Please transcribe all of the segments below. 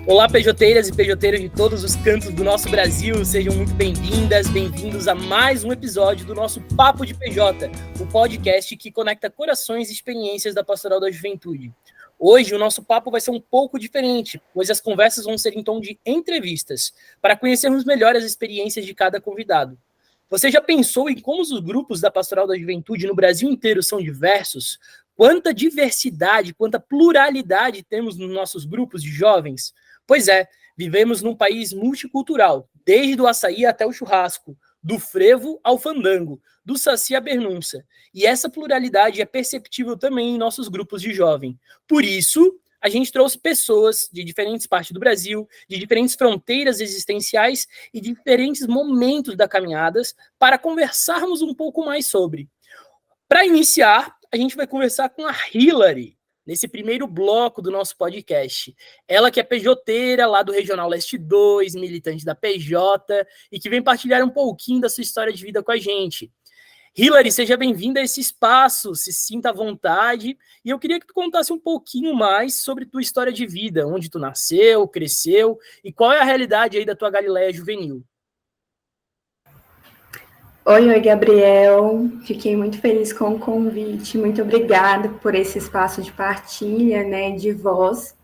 Olá, PJteiras e PJteiros de todos os cantos do nosso Brasil, sejam muito bem-vindas, bem-vindos a mais um episódio do nosso Papo de PJ, o podcast que conecta corações e experiências da Pastoral da Juventude. Hoje o nosso papo vai ser um pouco diferente, pois as conversas vão ser em tom de entrevistas, para conhecermos melhor as experiências de cada convidado. Você já pensou em como os grupos da Pastoral da Juventude no Brasil inteiro são diversos? Quanta diversidade, quanta pluralidade temos nos nossos grupos de jovens? Pois é, vivemos num país multicultural, desde o açaí até o churrasco, do frevo ao fandango, do saci à bernunça. E essa pluralidade é perceptível também em nossos grupos de jovem. Por isso, a gente trouxe pessoas de diferentes partes do Brasil, de diferentes fronteiras existenciais e de diferentes momentos da caminhadas para conversarmos um pouco mais sobre. Para iniciar, a gente vai conversar com a Hilary, nesse primeiro bloco do nosso podcast. Ela que é PJteira lá do Regional Leste 2, militante da PJ, e que vem partilhar um pouquinho da sua história de vida com a gente. Hilary, seja bem-vinda a esse espaço, se sinta à vontade, e eu queria que tu contasse um pouquinho mais sobre tua história de vida, onde tu nasceu, cresceu, e qual é a realidade aí da tua Galileia juvenil. Oi, Gabriel. Fiquei muito feliz com o convite. Muito obrigada por esse espaço de partilha, de voz.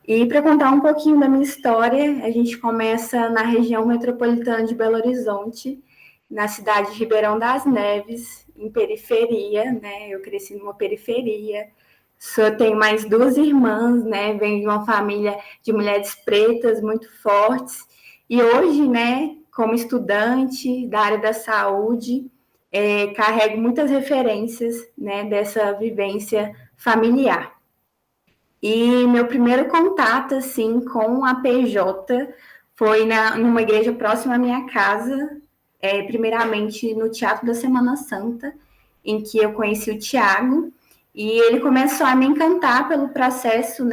E para contar um pouquinho da minha história, a gente começa na região metropolitana de Belo Horizonte, na cidade de Ribeirão das Neves, em periferia, Eu cresci numa periferia. Só tenho mais duas irmãs, Venho de uma família de mulheres pretas muito fortes. E hoje, como estudante da área da saúde, carrego muitas referências, dessa vivência familiar. E meu primeiro contato, assim, com a PJ foi numa igreja próxima à minha casa, primeiramente no Teatro da Semana Santa, em que eu conheci o Tiago, e ele começou a me encantar pelo processo,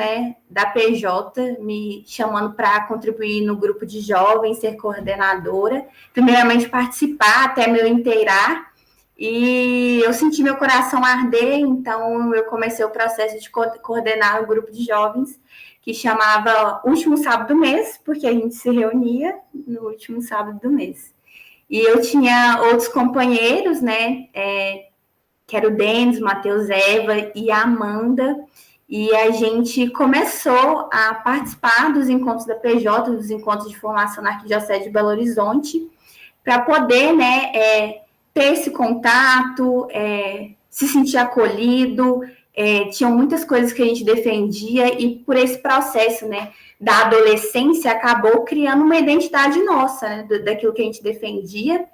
da PJ, me chamando para contribuir no grupo de jovens, ser coordenadora, primeiramente participar até me inteirar, e eu senti meu coração arder, então eu comecei o processo de coordenar o grupo de jovens, que chamava Último Sábado do Mês, porque a gente se reunia no último sábado do mês. E eu tinha outros companheiros, que era o Denis, o Matheus, Eva e a Amanda, e a gente começou a participar dos encontros da PJ, dos encontros de formação na Arquidiocese de Belo Horizonte, para poder, ter esse contato, se sentir acolhido. Tinham muitas coisas que a gente defendia, e por esse processo, da adolescência, acabou criando uma identidade nossa, daquilo que a gente defendia.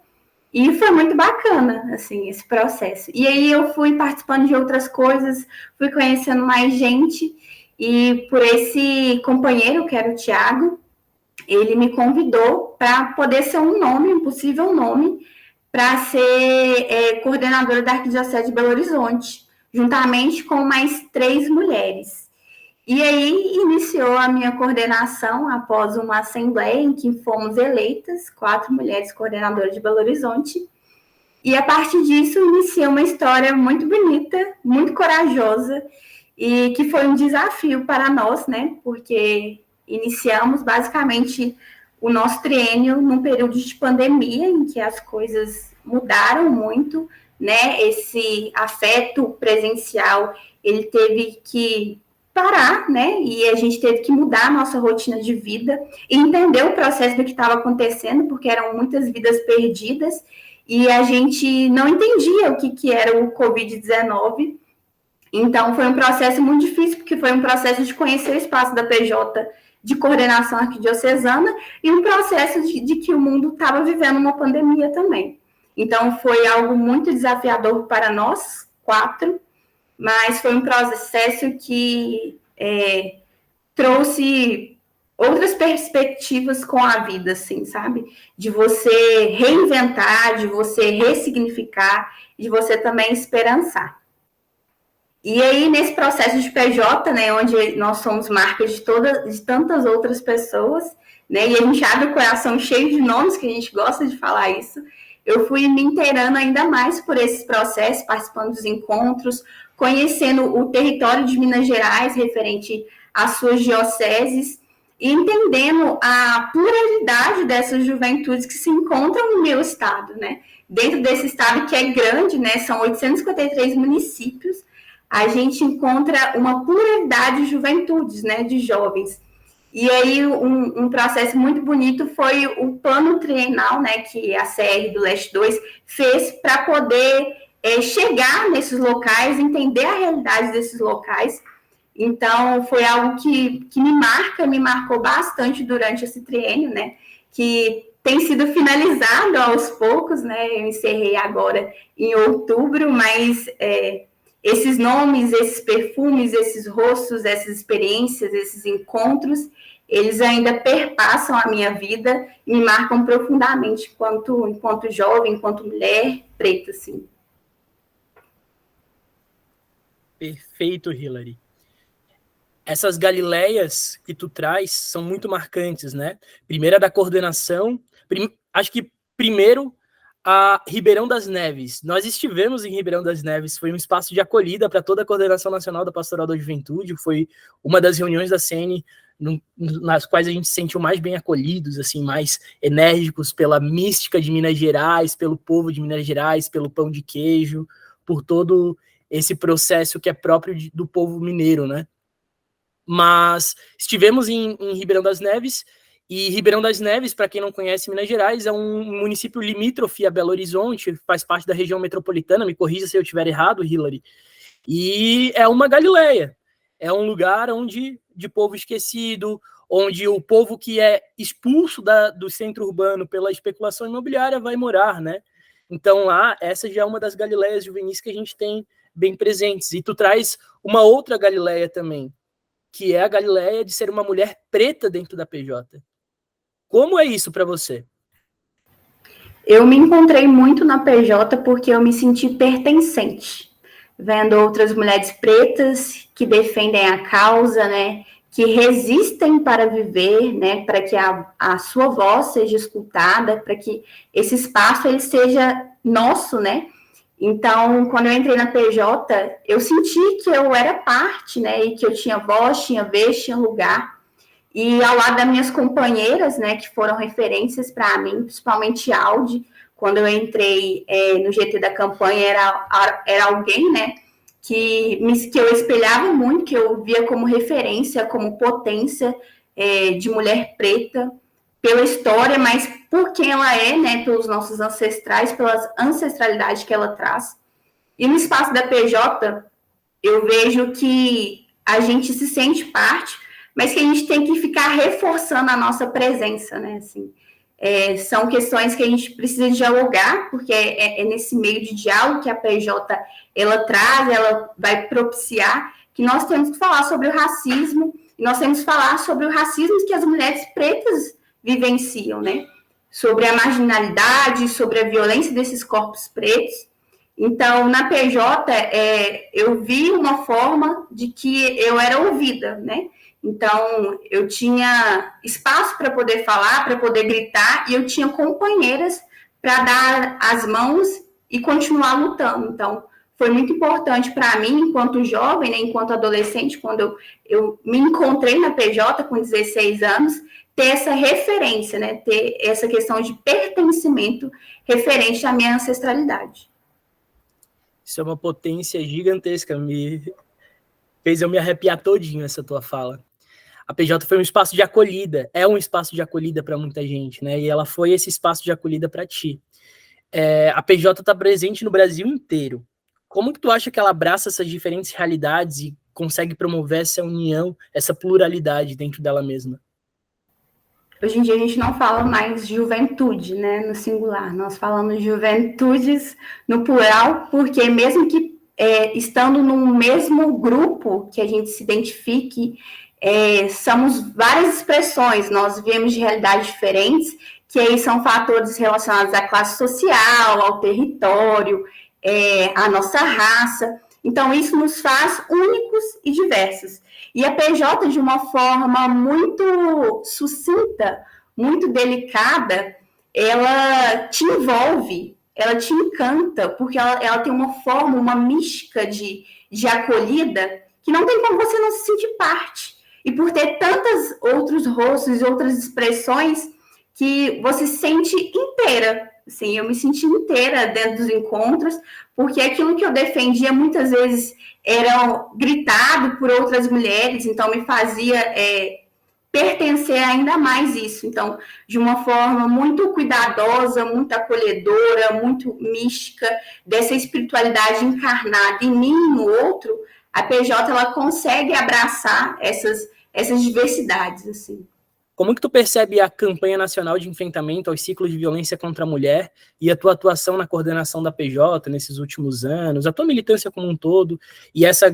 E foi muito bacana, assim, esse processo. E aí eu fui participando de outras coisas, fui conhecendo mais gente, e por esse companheiro, que era o Tiago, ele me convidou para poder ser um possível nome, para ser coordenadora da Arquidiocese de Belo Horizonte, juntamente com mais 3 mulheres. E aí iniciou a minha coordenação após uma assembleia em que fomos eleitas, 4 mulheres coordenadoras de Belo Horizonte. E a partir disso iniciei uma história muito bonita, muito corajosa, e que foi um desafio para nós, porque iniciamos basicamente o nosso triênio num período de pandemia, em que as coisas mudaram muito, Esse afeto presencial, ele teve que parar, e a gente teve que mudar a nossa rotina de vida e entender o processo do que estava acontecendo, porque eram muitas vidas perdidas, e a gente não entendia o que era o Covid-19. Então, foi um processo muito difícil, porque foi um processo de conhecer o espaço da PJ de coordenação arquidiocesana e um processo de que o mundo estava vivendo uma pandemia também. Então, foi algo muito desafiador para nós, 4, mas foi um processo que trouxe outras perspectivas com a vida, assim, sabe? De você reinventar, de você ressignificar, de você também esperançar. E aí, nesse processo de PJ, onde nós somos marca de tantas outras pessoas, e a gente abre o coração cheio de nomes, que a gente gosta de falar isso, eu fui me inteirando ainda mais por esses processos, participando dos encontros, conhecendo o território de Minas Gerais, referente às suas dioceses, e entendendo a pluralidade dessas juventudes que se encontram no meu estado, né? Dentro desse estado que é grande, né? São 853 municípios, a gente encontra uma pluralidade de juventudes, né? De jovens. E aí, um processo muito bonito foi o plano trienal, né, que a CR do Leste 2 fez para poder chegar nesses locais, entender a realidade desses locais. Então, foi algo que me marcou bastante durante esse triênio, né, que tem sido finalizado aos poucos, né, eu encerrei agora em outubro, mas esses nomes, esses perfumes, esses rostos, essas experiências, esses encontros, eles ainda perpassam a minha vida e me marcam profundamente enquanto jovem, enquanto mulher preta, assim. Perfeito, Hilary. Essas Galileias que tu traz são muito marcantes, né? Primeira da coordenação, acho que primeiro a Ribeirão das Neves. Nós estivemos em Ribeirão das Neves, foi um espaço de acolhida para toda a Coordenação Nacional da Pastoral da Juventude, foi uma das reuniões da CN nas quais a gente se sentiu mais bem acolhidos, assim, mais enérgicos pela mística de Minas Gerais, pelo povo de Minas Gerais, pelo pão de queijo, por todo esse processo que é próprio do povo mineiro, né? Mas estivemos em Ribeirão das Neves, e Ribeirão das Neves, para quem não conhece Minas Gerais, é um município limítrofe a Belo Horizonte, faz parte da região metropolitana, me corrija se eu estiver errado, Hilary, e é uma Galileia, é um lugar de povo esquecido, onde o povo que é expulso do centro urbano pela especulação imobiliária vai morar, né? Então lá, essa já é uma das Galileias juvenis que a gente tem bem presentes, e tu traz uma outra Galileia também, que é a Galileia de ser uma mulher preta dentro da PJ. Como é isso para você? Eu me encontrei muito na PJ porque eu me senti pertencente, vendo outras mulheres pretas que defendem a causa, né, que resistem para viver, né, para que a sua voz seja escutada, para que esse espaço ele seja nosso, né? Então, quando eu entrei na PJ, eu senti que eu era parte, né, e que eu tinha voz, tinha vez, tinha lugar. E ao lado das minhas companheiras, né, que foram referências para mim, principalmente Aldi, quando eu entrei no GT da campanha, era alguém, né, que eu espelhava muito, que eu via como referência, como potência de mulher preta, pela história, mas por quem ela é, né, pelos nossos ancestrais, pela ancestralidade que ela traz. E no espaço da PJ, eu vejo que a gente se sente parte, mas que a gente tem que ficar reforçando a nossa presença, né? Assim, são questões que a gente precisa dialogar, porque é nesse meio de diálogo que a PJ ela traz, ela vai propiciar que nós temos que falar sobre o racismo, e nós temos que falar sobre o racismo que as mulheres pretas vivenciam, né? Sobre a marginalidade, sobre a violência desses corpos pretos. Então, na PJ, eu vi uma forma de que eu era ouvida, né? Então, eu tinha espaço para poder falar, para poder gritar, e eu tinha companheiras para dar as mãos e continuar lutando. Então, foi muito importante para mim, enquanto jovem, né, enquanto adolescente, quando eu me encontrei na PJ com 16 anos, ter essa referência, né, ter essa questão de pertencimento referente à minha ancestralidade. Isso é uma potência gigantesca, fez eu me arrepiar todinho essa tua fala. A PJ foi um espaço de acolhida, é um espaço de acolhida para muita gente, né? E ela foi esse espaço de acolhida para ti. A PJ está presente no Brasil inteiro. Como que tu acha que ela abraça essas diferentes realidades e consegue promover essa união, essa pluralidade dentro dela mesma? Hoje em dia a gente não fala mais juventude, né, no singular. Nós falamos juventudes no plural, porque mesmo que estando no mesmo grupo que a gente se identifique, somos várias expressões, nós vivemos de realidades diferentes, que aí são fatores relacionados à classe social, ao território, à nossa raça. Então, isso nos faz únicos e diversos. E a PJ, de uma forma muito sucinta, muito delicada, ela te envolve, ela te encanta, porque ela tem uma forma, uma mística de acolhida, que não tem como você não se sentir parte. e por ter tantos outros rostos e outras expressões que você se sente inteira. Assim, eu me senti inteira dentro dos encontros, porque aquilo que eu defendia muitas vezes era gritado por outras mulheres, então me fazia pertencer ainda mais isso. Então, de uma forma muito cuidadosa, muito acolhedora, muito mística, dessa espiritualidade encarnada em mim e no outro, a PJ ela consegue abraçar essas diversidades, assim. Como que tu percebe a campanha nacional de enfrentamento aos ciclos de violência contra a mulher e a tua atuação na coordenação da PJ nesses últimos anos, a tua militância como um todo e essas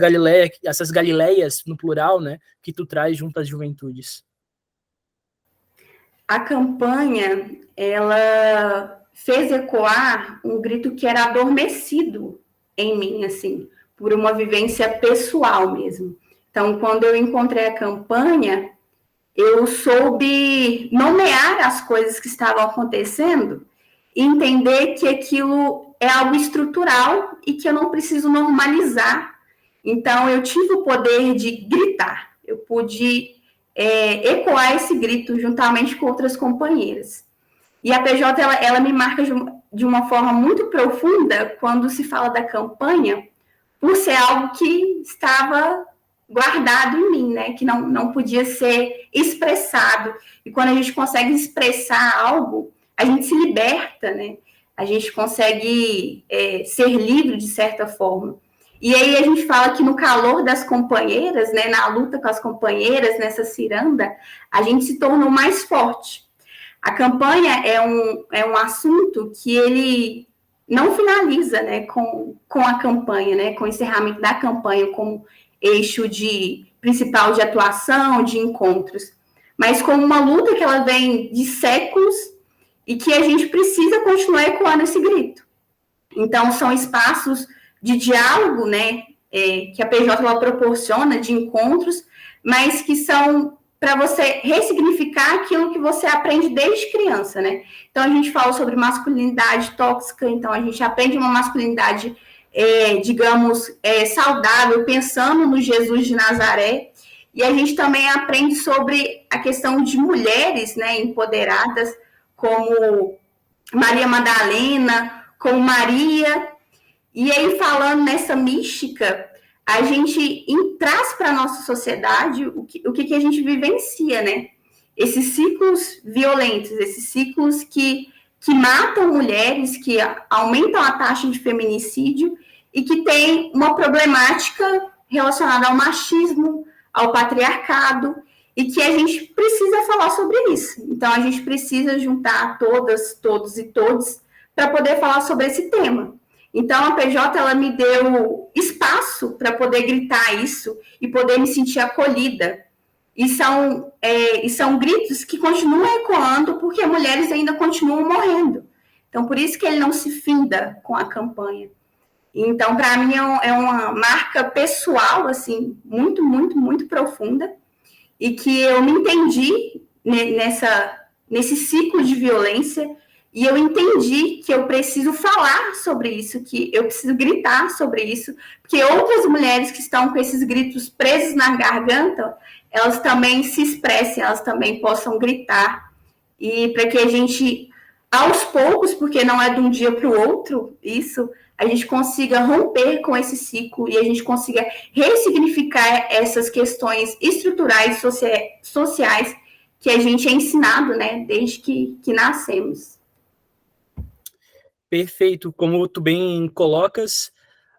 Galileias, no plural, né, que tu traz junto às juventudes? A campanha, ela fez ecoar um grito que era adormecido em mim, assim, por uma vivência pessoal mesmo. Então, quando eu encontrei a campanha, eu soube nomear as coisas que estavam acontecendo e entender que aquilo é algo estrutural e que eu não preciso normalizar. Então, eu tive o poder de gritar, eu pude ecoar esse grito juntamente com outras companheiras. E a PJ, ela me marca de uma forma muito profunda quando se fala da campanha, por ser algo que estava guardado em mim, né? Que não podia ser expressado. E quando a gente consegue expressar algo, a gente se liberta, né? A gente consegue ser livre de certa forma. E aí a gente fala que no calor das companheiras, né? Na luta com as companheiras, nessa ciranda, a gente se tornou mais forte. A campanha é um assunto que ele não finaliza, né? Com a campanha, né? Com o encerramento da campanha, como eixo principal de atuação, de encontros, mas como uma luta que ela vem de séculos e que a gente precisa continuar ecoando esse grito. Então, são espaços de diálogo, né, que a PJ ela proporciona, de encontros, mas que são para você ressignificar aquilo que você aprende desde criança, né? Então, a gente fala sobre masculinidade tóxica, então a gente aprende uma masculinidade digamos, saudável, pensando no Jesus de Nazaré, e a gente também aprende sobre a questão de mulheres, né, empoderadas, como Maria Madalena, como Maria, e aí falando nessa mística, a gente traz para a nossa sociedade o que a gente vivencia, né? Esses ciclos violentos, esses ciclos que matam mulheres, que aumentam a taxa de feminicídio e que tem uma problemática relacionada ao machismo, ao patriarcado, e que a gente precisa falar sobre isso. Então, a gente precisa juntar todas, todos e todos para poder falar sobre esse tema. Então, a PJ, ela me deu espaço para poder gritar isso e poder me sentir acolhida. E são gritos que continuam ecoando porque mulheres ainda continuam morrendo. Então, por isso que ele não se finda com a campanha. Então, para mim, é uma marca pessoal, assim, muito, muito, muito profunda, e que eu me entendi nesse ciclo de violência, e eu entendi que eu preciso falar sobre isso, que eu preciso gritar sobre isso, porque outras mulheres que estão com esses gritos presos na garganta, elas também se expressem, elas também possam gritar, e para que a gente, aos poucos, porque não é de um dia para o outro, isso, a gente consiga romper com esse ciclo e a gente consiga ressignificar essas questões estruturais, sociais, que a gente é ensinado, né, desde que nascemos. Perfeito. Como tu bem colocas,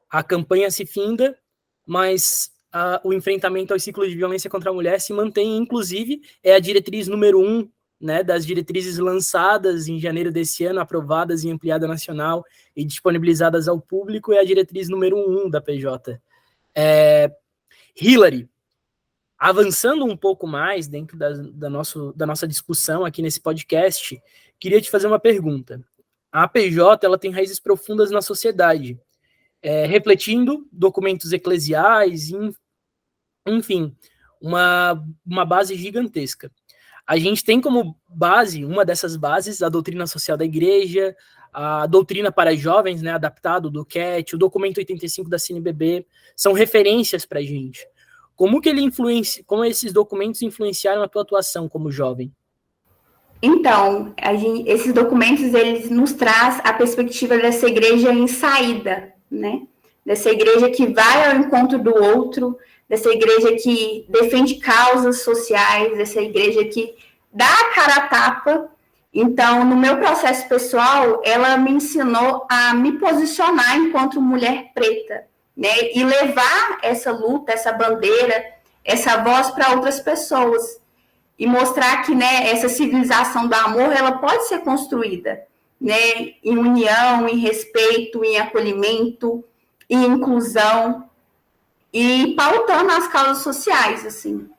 a campanha se finda, mas o enfrentamento aos ciclos de violência contra a mulher se mantém, inclusive, é a diretriz número 1, né, das diretrizes lançadas em janeiro desse ano, aprovadas em ampliada nacional e disponibilizadas ao público, é a diretriz número 1 da PJ. Hilary, avançando um pouco mais dentro da nossa discussão aqui nesse podcast, queria te fazer uma pergunta. A PJ ela tem raízes profundas na sociedade, refletindo documentos eclesiais, enfim, uma base gigantesca. A gente tem como base, uma dessas bases, a doutrina social da igreja, a doutrina para jovens, né, adaptado do CAT, o documento 85 da CNBB, são referências para a gente. Como esses documentos influenciaram a tua atuação como jovem? Então, esses documentos, eles nos trazem a perspectiva dessa igreja em saída, né? Dessa igreja que vai ao encontro do outro, dessa igreja que defende causas sociais, dessa igreja que dá a cara a tapa. Então, no meu processo pessoal, ela me ensinou a me posicionar enquanto mulher preta, né? E levar essa luta, essa bandeira, essa voz para outras pessoas. E mostrar que, né, essa civilização do amor, ela pode ser construída, né, em união, em respeito, em acolhimento, em inclusão e pautando as causas sociais, assim.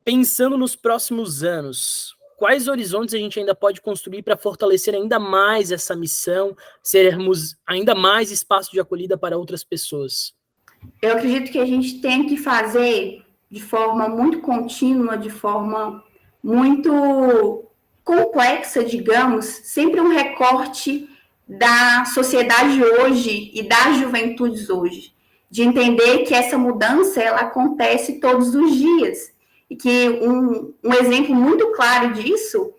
Pensando nos próximos anos, quais horizontes a gente ainda pode construir para fortalecer ainda mais essa missão, sermos ainda mais espaço de acolhida para outras pessoas? Eu acredito que a gente tem que fazer de forma muito contínua, de forma muito complexa, digamos, sempre um recorte da sociedade hoje e das juventudes hoje, de entender que essa mudança ela acontece todos os dias e que um exemplo muito claro disso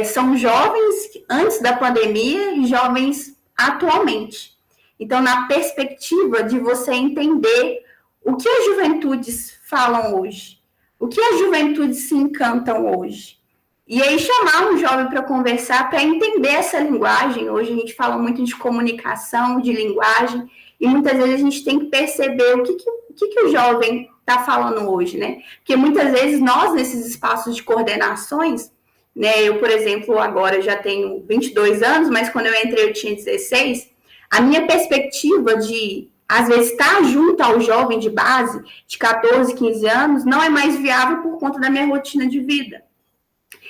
são jovens antes da pandemia e jovens atualmente. Então, na perspectiva de você entender o que as juventudes falam hoje, o que as juventudes se encantam hoje. E aí chamar um jovem para conversar, para entender essa linguagem. Hoje a gente fala muito de comunicação, de linguagem, e muitas vezes a gente tem que perceber o que o jovem está falando hoje, né? Porque muitas vezes nós, nesses espaços de coordenações, né? Eu, por exemplo, agora já tenho 22 anos, mas quando eu entrei eu tinha 16, a minha perspectiva de, às vezes, estar junto ao jovem de base, de 14, 15 anos, não é mais viável por conta da minha rotina de vida.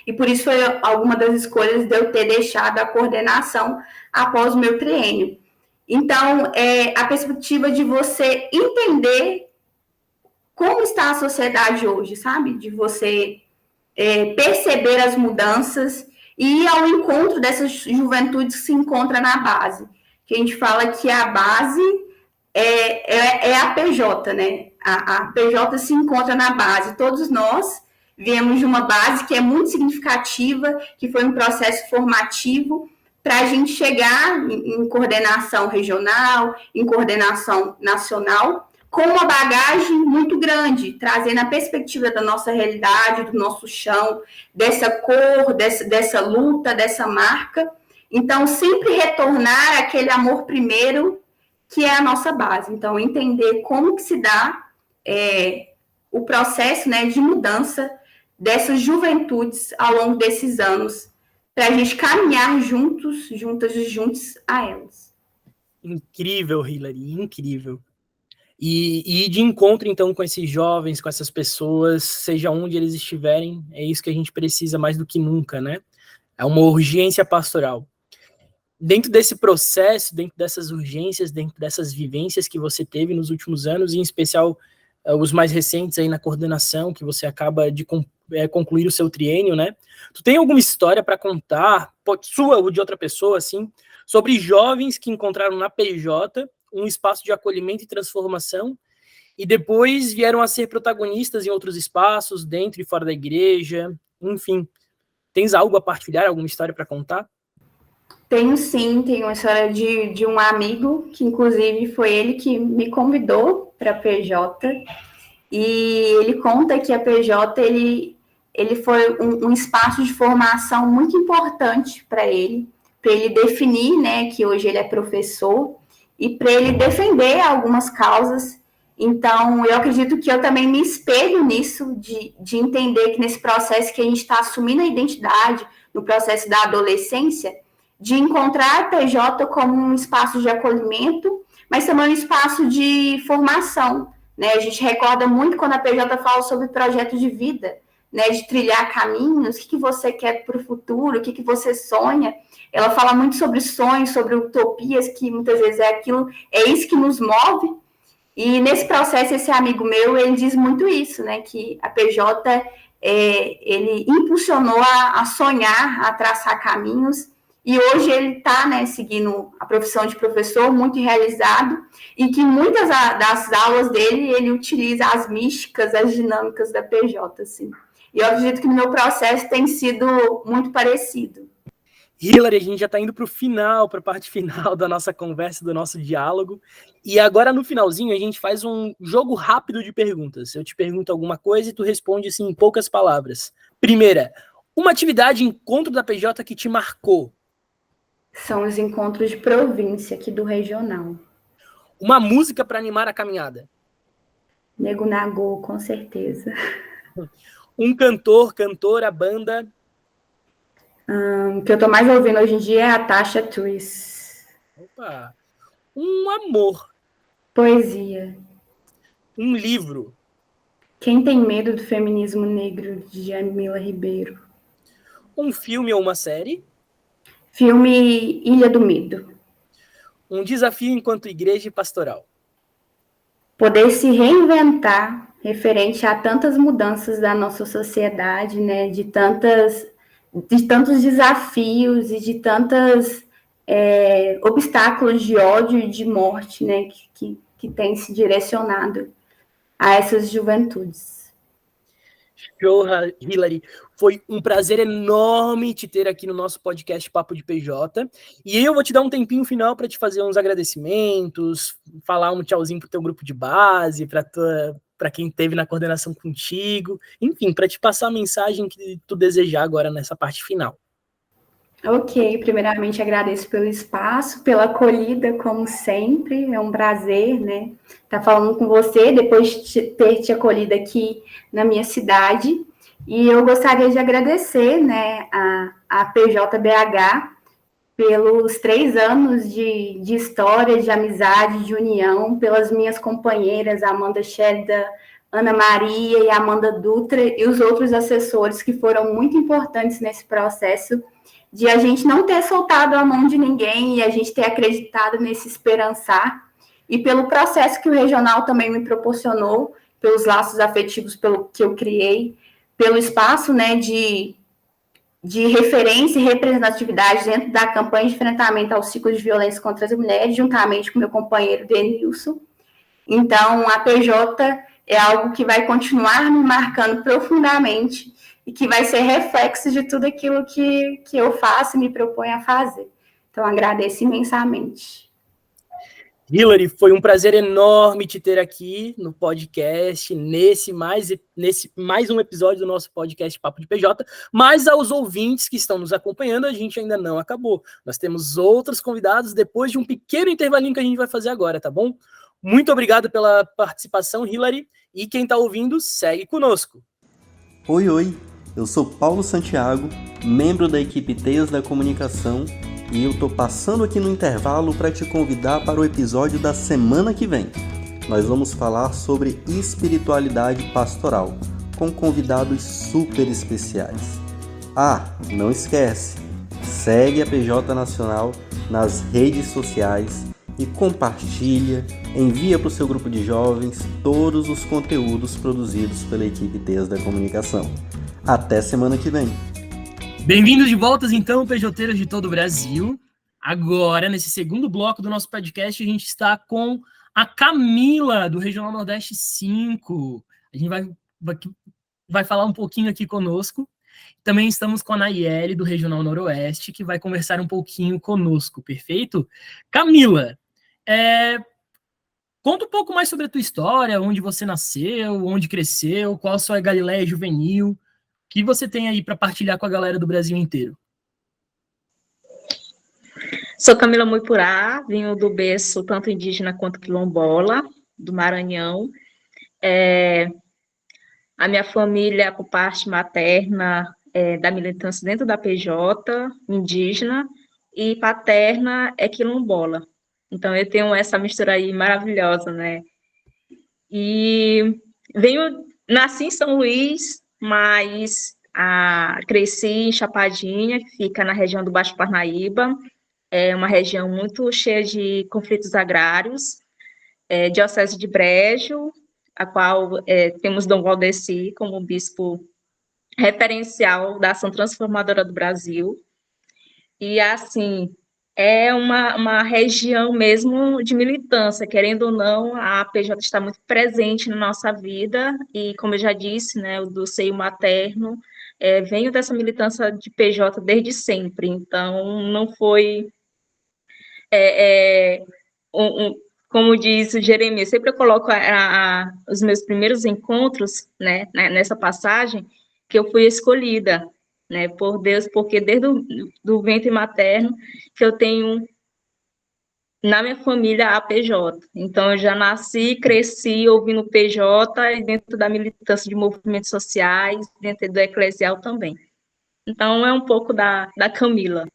E por isso foi alguma das escolhas de eu ter deixado a coordenação após o meu triênio. Então, a perspectiva de você entender como está a sociedade hoje, sabe? De você perceber as mudanças e ir ao encontro dessas juventudes que se encontram na base. Que a gente fala que a base é a PJ, né? A PJ se encontra na base. Todos nós viemos de uma base que é muito significativa, que foi um processo formativo para a gente chegar em coordenação regional, em coordenação nacional, com uma bagagem muito grande, trazendo a perspectiva da nossa realidade, do nosso chão, dessa cor, dessa luta, dessa marca. Então, sempre retornar àquele amor primeiro, que é a nossa base. Então, entender como que se dá o processo, né, de mudança dessas juventudes ao longo desses anos, para a gente caminhar juntos, juntas e juntos a elas. Incrível, Hilary, incrível. E de encontro, então, com esses jovens, com essas pessoas, seja onde eles estiverem, é isso que a gente precisa mais do que nunca, né? É uma urgência pastoral. Dentro desse processo, dentro dessas urgências, dentro dessas vivências que você teve nos últimos anos, em especial os mais recentes aí na coordenação, que você acaba de concluir o seu triênio, né? Tu tem alguma história para contar, sua ou de outra pessoa, assim, sobre jovens que encontraram na PJ um espaço de acolhimento e transformação e depois vieram a ser protagonistas em outros espaços, dentro e fora da igreja, enfim. Tens algo a partilhar, alguma história para contar? Tenho sim, tenho uma história de um amigo, que inclusive foi ele que me convidou para a PJ, e ele conta que a PJ, ele foi um espaço de formação muito importante para ele definir, né, que hoje ele é professor, e para ele defender algumas causas. Então, eu acredito que eu também me espelho nisso, de entender que nesse processo que a gente está assumindo a identidade, no processo da adolescência, de encontrar a PJ como um espaço de acolhimento, mas também um espaço de formação, né? A gente recorda muito quando a PJ fala sobre projeto de vida, né? De trilhar caminhos, o que você quer para o futuro, o que você sonha. Ela fala muito sobre sonhos, sobre utopias, que muitas vezes é isso que nos move. E nesse processo, esse amigo meu, ele diz muito isso, né? Que a PJ, ele impulsionou a sonhar, a traçar caminhos, e hoje ele está, né, seguindo a profissão de professor, muito realizado, e que muitas das aulas dele, ele utiliza as místicas, as dinâmicas da PJ, assim. E eu acredito que no meu processo tem sido muito parecido. Hilary, a gente já está indo para o final, para a parte final da nossa conversa, do nosso diálogo. E agora, no finalzinho, a gente faz um jogo rápido de perguntas. Eu te pergunto alguma coisa e tu responde assim, em poucas palavras. Primeira, uma atividade, encontro da PJ que te marcou? São os encontros de província aqui do regional. Uma música para animar a caminhada? Nego Nagô, com certeza. Um cantor, cantora, banda? O que eu estou mais ouvindo hoje em dia é a Tasha Twist. Opa! Um amor? Poesia. Um livro? Quem tem medo do feminismo negro, de Jamila Ribeiro. Um filme ou uma série? Filme Ilha do Medo. Um desafio enquanto igreja e pastoral? Poder se reinventar referente a tantas mudanças da nossa sociedade, né? De tantos desafios e de tantos obstáculos de ódio e de morte, né? Que tem se direcionado a essas juventudes. Show, Hilary. Foi um prazer enorme te ter aqui no nosso podcast Papo de PJ. E eu vou te dar um tempinho final para te fazer uns agradecimentos, falar um tchauzinho pro teu grupo de base, para quem esteve na coordenação contigo, enfim, para te passar a mensagem que tu desejar agora nessa parte final. Ok, primeiramente agradeço pelo espaço, pela acolhida, como sempre, é um prazer, né, estar falando com você, depois de ter te acolhido aqui na minha cidade, e eu gostaria de agradecer, né, a PJBH pelos 3 anos de história, de amizade, de união, pelas minhas companheiras, Amanda Shelda, Ana Maria e Amanda Dutra, e os outros assessores que foram muito importantes nesse processo, de a gente não ter soltado a mão de ninguém e a gente ter acreditado nesse esperançar, e pelo processo que o regional também me proporcionou, pelos laços afetivos pelo que eu criei, pelo espaço, né, de referência e representatividade dentro da campanha de enfrentamento ao ciclo de violência contra as mulheres, juntamente com meu companheiro Denilson. Então, a PJ é algo que vai continuar me marcando profundamente e que vai ser reflexo de tudo aquilo que eu faço e me proponho a fazer. Então, agradeço imensamente. Hilary, foi um prazer enorme te ter aqui no podcast, nesse mais um episódio do nosso podcast Papo de PJ, mas aos ouvintes que estão nos acompanhando, a gente ainda não acabou. Nós temos outros convidados depois de um pequeno intervalinho que a gente vai fazer agora, tá bom? Muito obrigado pela participação, Hilary, e quem está ouvindo, segue conosco. Oi, eu sou Paulo Santiago, membro da equipe Teias da Comunicação, e eu tô passando aqui no intervalo para te convidar para o episódio da semana que vem. Nós vamos falar sobre espiritualidade pastoral, com convidados super especiais. Ah, não esquece, segue a PJ Nacional nas redes sociais e compartilha, envia para o seu grupo de jovens todos os conteúdos produzidos pela equipe Teias da Comunicação. Até semana que vem! Bem-vindos de volta, então, PJteiros de todo o Brasil. Agora, nesse segundo bloco do nosso podcast, a gente está com a Camila, do Regional Nordeste 5. A gente vai falar um pouquinho aqui conosco. Também estamos com a Nayeli, do Regional Noroeste, que vai conversar um pouquinho conosco, perfeito? Camila, conta um pouco mais sobre a tua história, onde você nasceu, onde cresceu, qual a sua Galileia juvenil, o que você tem aí para partilhar com a galera do Brasil inteiro? Sou Camila Muipurá, venho do berço tanto indígena quanto quilombola, do Maranhão. A minha família, por parte materna, da militância dentro da PJ, indígena, e paterna é quilombola. Então, eu tenho essa mistura aí maravilhosa, né? E nasci em São Luís, mas cresci em Chapadinha, que fica na região do Baixo Parnaíba. É uma região muito cheia de conflitos agrários, diocese de Brejo, a qual temos Dom Valdeci como bispo referencial da ação transformadora do Brasil. E, assim, é uma região mesmo de militância, querendo ou não, a PJ está muito presente na nossa vida, e, como eu já disse, né, o do seio materno, venho dessa militância de PJ desde sempre, então não foi é, é, como diz o Jeremias, sempre eu coloco os meus primeiros encontros, nessa passagem, que eu fui escolhida, né, por Deus, porque desde do ventre materno que eu tenho na minha família a PJ. Então, eu já nasci, cresci ouvindo PJ e dentro da militância de movimentos sociais, dentro do eclesial também. Então, é um pouco da Camila.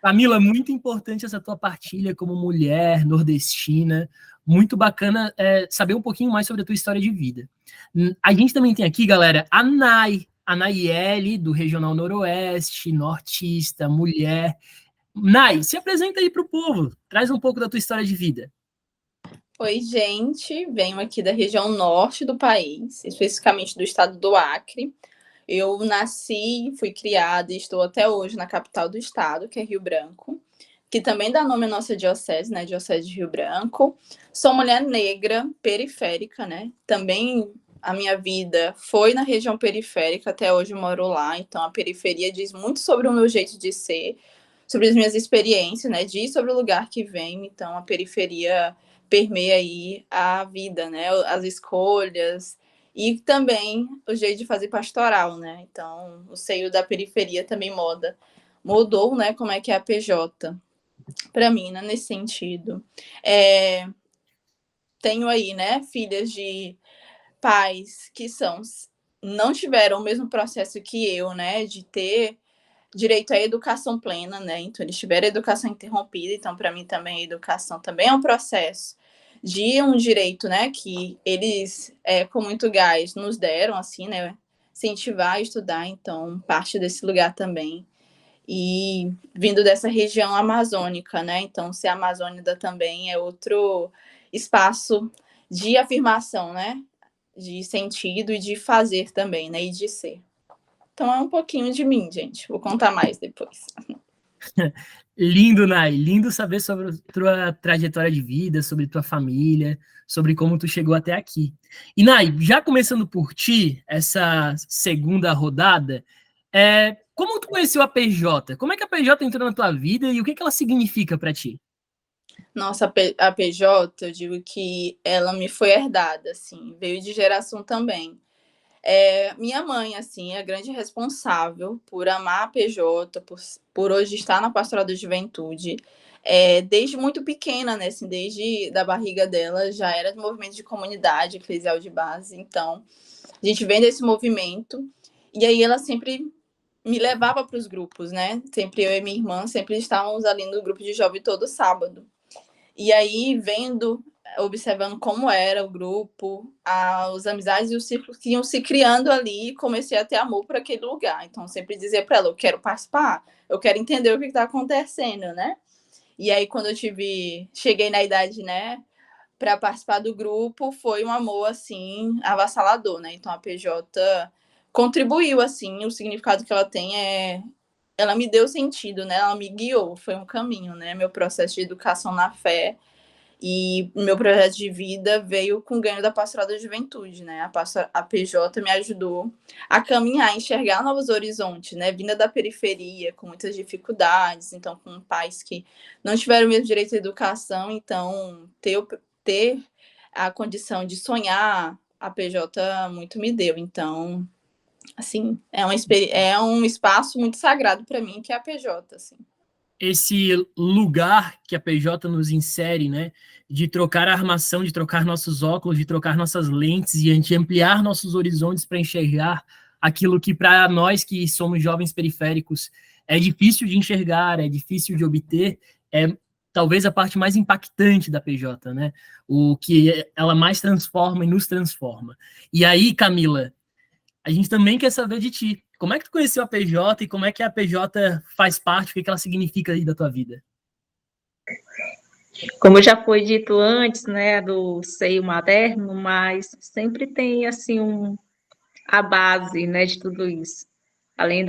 Camila, muito importante essa tua partilha como mulher nordestina. Muito bacana saber um pouquinho mais sobre a tua história de vida. A gente também tem aqui, galera, a Nayeli, do Regional Noroeste, nortista, mulher. Nay, se apresenta aí para o povo. Traz um pouco da tua história de vida. Oi, gente. Venho aqui da região norte do país, especificamente do estado do Acre. Eu nasci, fui criada e estou até hoje na capital do estado, que é Rio Branco, que também dá nome à nossa diocese, né? Diocese de Rio Branco. Sou mulher negra, periférica, né? Também a minha vida foi na região periférica, até hoje eu moro lá, então a periferia diz muito sobre o meu jeito de ser, sobre as minhas experiências, né? Diz sobre o lugar que venho, então a periferia permeia aí a vida, né? As escolhas, e também o jeito de fazer pastoral, né? Então, o seio da periferia também mudou, né? Como é que é a PJ para mim, né? Nesse sentido. Tenho aí, né? Filhas de pais que não tiveram o mesmo processo que eu, né? De ter direito à educação plena, né? Então, eles tiveram educação interrompida. Então, para mim também a educação também é um processo de um direito, né, que eles, com muito gás, nos deram, assim, né, incentivar a estudar, então, parte desse lugar também. E vindo dessa região amazônica, né, então, ser amazônida também é outro espaço de afirmação, né, de sentido e de fazer também, né, e de ser. Então, é um pouquinho de mim, gente. Vou contar mais depois. Lindo, Nay. Lindo saber sobre tua trajetória de vida, sobre tua família, sobre como tu chegou até aqui. E, Nay, já começando por ti, essa segunda rodada, como tu conheceu a PJ? Como é que a PJ entrou na tua vida e o que ela significa para ti? Nossa, a PJ, eu digo que ela me foi herdada, assim, veio de geração também. Minha mãe, assim, é a grande responsável por amar a PJ, por hoje estar na Pastoral da Juventude. Desde muito pequena, né, assim, desde da barriga dela, já era do movimento de comunidade eclesial de base. Então, a gente vem desse movimento, e aí ela sempre me levava para os grupos, né? Sempre eu e minha irmã sempre estávamos ali no grupo de jovem todo sábado. E aí, observando como era o grupo, as amizades e os círculos que iam se criando ali, comecei a ter amor por aquele lugar. Então, sempre dizia para ela, eu quero participar, eu quero entender o que está acontecendo, né? E aí, quando cheguei na idade, né, para participar do grupo, foi um amor, assim, avassalador, né? Então, a PJ contribuiu, assim, o significado que ela tem ela me deu sentido, né? Ela me guiou, foi um caminho, né? Meu processo de educação na fé e meu projeto de vida veio com o ganho da Pastoral da Juventude, né? A PJ me ajudou a caminhar, a enxergar novos horizontes, né? Vinda da periferia, com muitas dificuldades, então com pais que não tiveram o mesmo direito à educação, então ter a condição de sonhar, a PJ muito me deu. Então, assim, é um espaço muito sagrado para mim, que é a PJ, assim. Esse lugar que a PJ nos insere, né, de trocar a armação, de trocar nossos óculos, de trocar nossas lentes e de ampliar nossos horizontes para enxergar aquilo que para nós que somos jovens periféricos é difícil de enxergar, é difícil de obter, é talvez a parte mais impactante da PJ, né? O que ela mais transforma e nos transforma. E aí, Camila, a gente também quer saber de ti. Como é que tu conheceu a PJ e como é que a PJ faz parte, o que ela significa aí da tua vida? Como já foi dito antes, né, do seio materno, mas sempre tem, assim, a base, né, de tudo isso. Além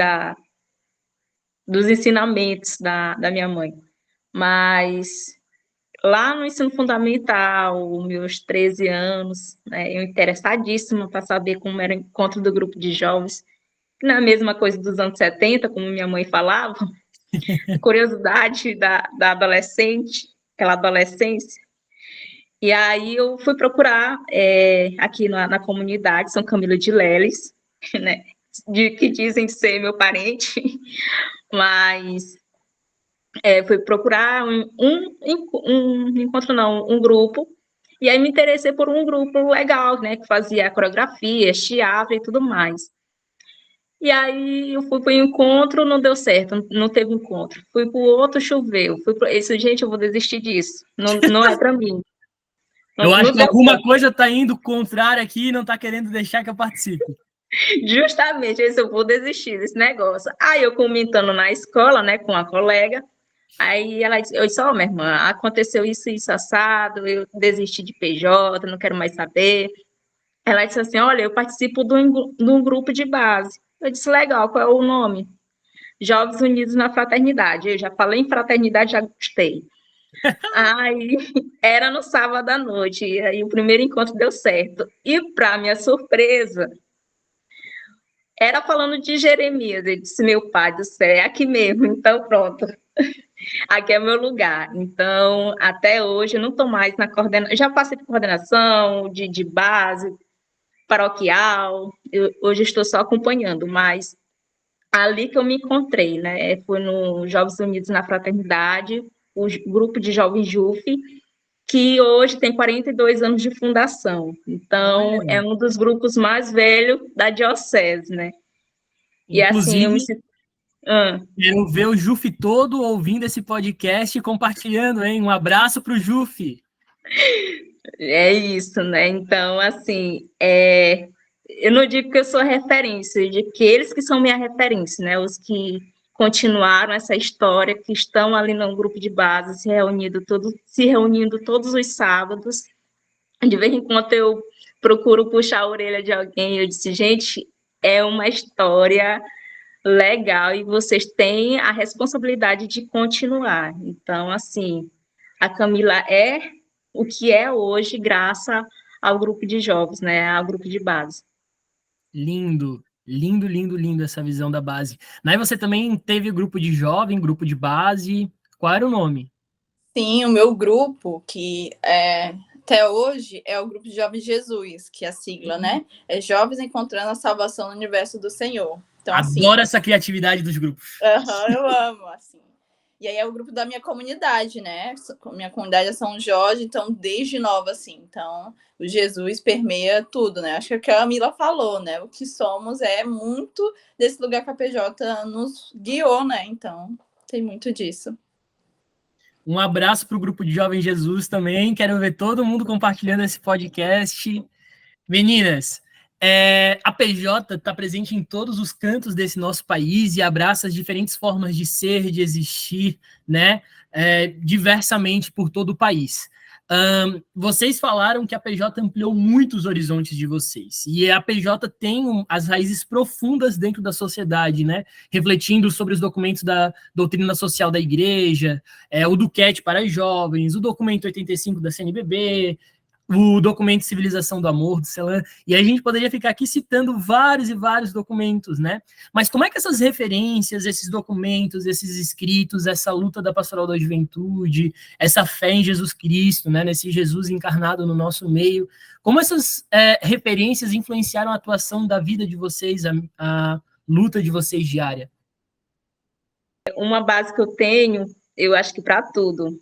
dos ensinamentos da minha mãe. Mas lá no ensino fundamental, meus 13 anos, né, eu interessadíssima para saber como era o encontro do grupo de jovens, na mesma coisa dos anos 70, como minha mãe falava, curiosidade da adolescente, aquela adolescência. E aí eu fui procurar aqui na comunidade São Camilo de Leles, né, que dizem ser meu parente, mas fui procurar um grupo, e aí me interessei por um grupo legal, né, que fazia coreografia, teatro e tudo mais. E aí eu fui para o encontro, não deu certo, não teve encontro. Fui para o outro, choveu. Isso, gente, eu vou desistir disso. Não é para mim. Eu acho que alguma coisa está indo contrário aqui e não está querendo deixar que eu participe. Justamente, isso eu vou desistir desse negócio. Aí eu comentando na escola, né, com a colega, aí eu disse, minha irmã, aconteceu isso assado, eu desisti de PJ, não quero mais saber. Ela disse assim, olha, eu participo de um grupo de base. Eu disse, legal, qual é o nome? Jovens Unidos na Fraternidade. Eu já falei em fraternidade, já gostei. Aí, era no sábado à noite, e aí o primeiro encontro deu certo. E, para minha surpresa, era falando de Jeremias. Eu disse, meu pai do céu, é aqui mesmo, então pronto. Aqui é meu lugar. Então, até hoje, eu não estou mais na coordenação. Já passei por coordenação de base, paroquial, hoje estou só acompanhando, mas ali que eu me encontrei, né, foi no Jovens Unidos na Fraternidade, o grupo de jovens JUF, que hoje tem 42 anos de fundação, então é um dos grupos mais velhos da diocese, né, e inclusive, assim, eu me sinto... Quero ver o JUF todo ouvindo esse podcast e compartilhando, hein, um abraço para o JUF. É isso, né? Então, assim, eu não digo que eu sou referência, eu digo que eles que são minha referência, né? Os que continuaram essa história, que estão ali no grupo de base, se reunindo todos os sábados. De vez em quando eu procuro puxar a orelha de alguém, eu disse, gente, é uma história legal e vocês têm a responsabilidade de continuar. Então, assim, a Camila é o que é hoje, graças ao grupo de jovens, né, ao grupo de base. Lindo, lindo, lindo, lindo essa visão da base. Aí você também teve grupo de jovem, grupo de base, qual era o nome? Sim, o meu grupo, que até hoje é o Grupo de Jovens Jesus, que é a sigla, né? É Jovens Encontrando a Salvação no Universo do Senhor. Então, adoro essa criatividade dos grupos. Eu amo, assim. E aí é o grupo da minha comunidade, né? Minha comunidade é São Jorge, então desde nova, assim. Então, o Jesus permeia tudo, né? Acho que é o que a Mila falou, né? O que somos é muito desse lugar que a PJ nos guiou, né? Então, tem muito disso. Um abraço para o grupo de Jovem Jesus também. Quero ver todo mundo compartilhando esse podcast. Meninas, a PJ está presente em todos os cantos desse nosso país e abraça as diferentes formas de ser, de existir, né, diversamente por todo o país. Vocês falaram que a PJ ampliou muito os horizontes de vocês, e a PJ tem as raízes profundas dentro da sociedade, né, refletindo sobre os documentos da doutrina social da igreja, o Duquete para os jovens, o documento 85 da CNBB, o documento Civilização do Amor, do Celan, e a gente poderia ficar aqui citando vários e vários documentos, né? Mas como é que essas referências, esses documentos, esses escritos, essa luta da pastoral da juventude, essa fé em Jesus Cristo, né, nesse Jesus encarnado no nosso meio, como essas referências influenciaram a atuação da vida de vocês, a luta de vocês diária? Uma base que eu tenho, eu acho que para tudo,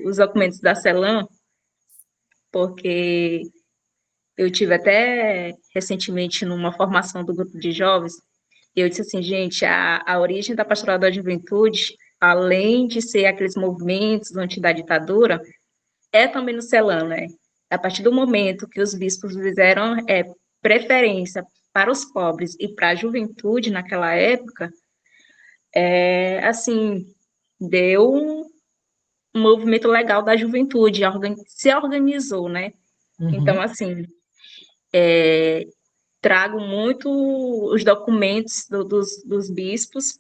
os documentos da Celan, porque eu tive até recentemente numa formação do grupo de jovens, e eu disse assim, gente, a origem da pastoral da juventude, além de ser aqueles movimentos antes da ditadura, é também no Celan, né? A partir do momento que os bispos fizeram preferência para os pobres e para a juventude naquela época, assim, deu um movimento legal da juventude, se organizou, né? Uhum. Então, assim, trago muito os documentos dos bispos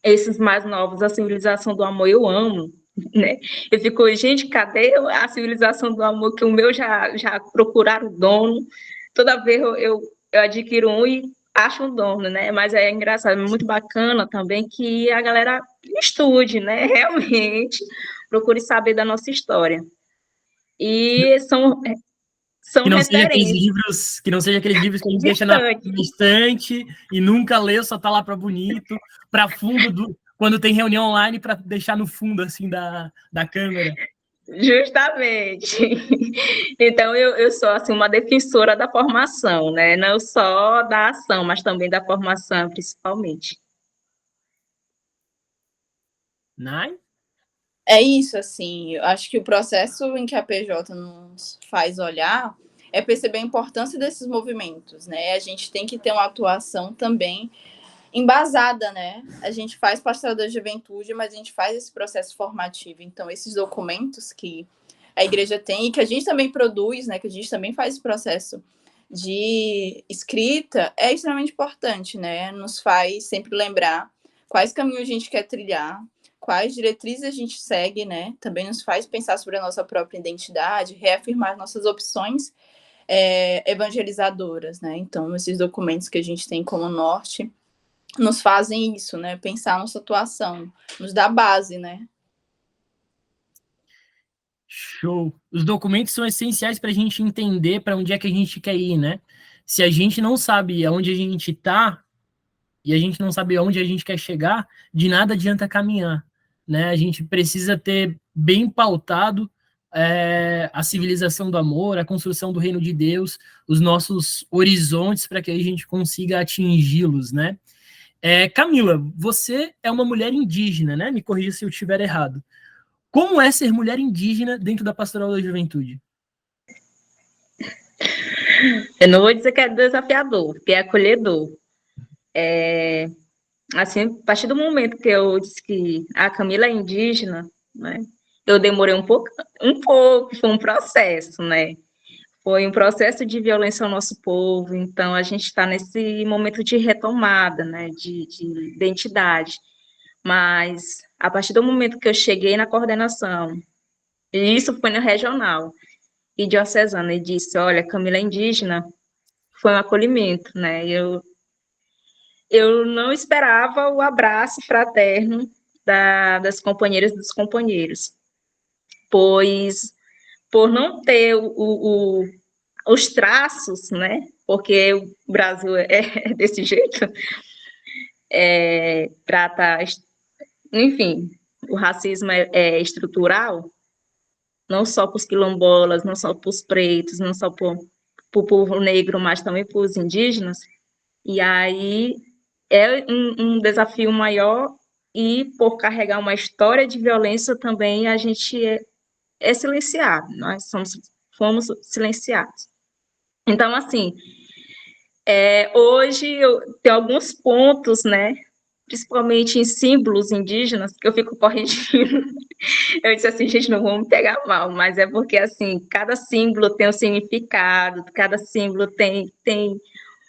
esses mais novos, a civilização do amor, eu amo, né? Eu fico, gente, cadê a civilização do amor que o meu já procuraram o dono? Toda vez eu adquiro um e acho um dono, né? Mas é engraçado, é muito bacana também que a galera estude, né? Realmente procure saber da nossa história. E são Que não seja aqueles referências livros, que não seja aqueles livros que a gente deixa na distantes. estante e nunca lê, só tá lá para bonito, para fundo quando tem reunião online para deixar no fundo assim da câmera. Justamente. Então, eu sou assim, uma defensora da formação, né? Não só da ação, mas também da formação, principalmente. Nai? É isso, assim, eu acho que o processo em que a PJ nos faz olhar é perceber a importância desses movimentos, né? A gente tem que ter uma atuação também embasada, né? A gente faz pastoral da juventude, mas a gente faz esse processo formativo. Então, esses documentos que a igreja tem e que a gente também produz, né? Que a gente também faz esse processo de escrita, é extremamente importante, né? Nos faz sempre lembrar quais caminhos a gente quer trilhar, quais diretrizes a gente segue, né? Também nos faz pensar sobre a nossa própria identidade, reafirmar nossas opções evangelizadoras, né? Então, esses documentos que a gente tem como norte nos fazem isso, né? Pensar nossa atuação, nos dá base, né? Show. Os documentos são essenciais para a gente entender para onde é que a gente quer ir, né? Se a gente não sabe aonde a gente está e a gente não sabe aonde a gente quer chegar, de nada adianta caminhar, né? A gente precisa ter bem pautado a civilização do amor, a construção do reino de Deus, os nossos horizontes para que a gente consiga atingi-los, né? Camila, você é uma mulher indígena, né? Me corrija se eu estiver errado. Como é ser mulher indígena dentro da pastoral da juventude? Eu não vou dizer que é desafiador, porque é acolhedor. Assim, a partir do momento que eu disse que a Camila é indígena, né? Eu demorei um pouco, foi um processo, né? Foi um processo de violência ao nosso povo, então a gente está nesse momento de retomada, né? De identidade. Mas a partir do momento que eu cheguei na coordenação, e isso foi no regional e diocesana, e disse, olha, Camila é indígena, foi um acolhimento, né? Eu não esperava o abraço fraterno das companheiras e dos companheiros, pois por não ter os traços, né? Porque o Brasil é desse jeito, trata, enfim, o racismo é estrutural, não só para os quilombolas, não só para os pretos, não só para o povo negro, mas também para os indígenas. E aí é um desafio maior e por carregar uma história de violência também a gente é silenciado, nós fomos silenciados. Então, assim, hoje eu tenho alguns pontos, né, principalmente em símbolos indígenas, que eu fico corrigindo. Eu disse assim, gente, não vamos pegar mal, mas é porque, assim, cada símbolo tem um significado, cada símbolo tem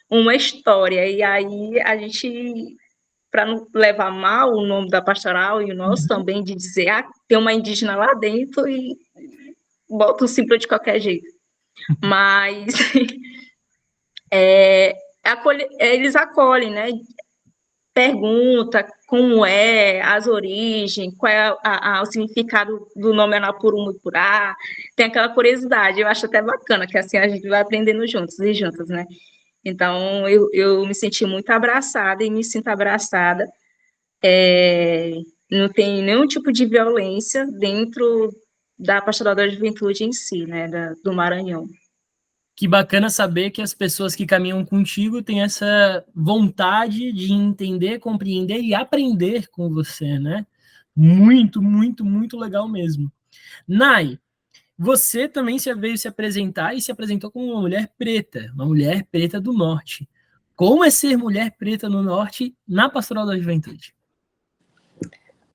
uma história, e aí a gente, para não levar mal o nome da pastoral e o nosso também, de dizer, tem uma indígena lá dentro e bota o símbolo de qualquer jeito. Mas eles acolhem, né? Pergunta como é, as origens, qual é o significado do nome Anapurumupurá, tem aquela curiosidade, eu acho até bacana, que assim a gente vai aprendendo juntos e juntas, né? Então, eu me senti muito abraçada e me sinto abraçada, não tem nenhum tipo de violência dentro da Pastoral da Juventude em si, né, do Maranhão. Que bacana saber que as pessoas que caminham contigo têm essa vontade de entender, compreender e aprender com você, né? Muito, muito, muito legal mesmo. Nai, você também veio se apresentar e se apresentou como uma mulher preta do Norte. Como é ser mulher preta no Norte na Pastoral da Juventude?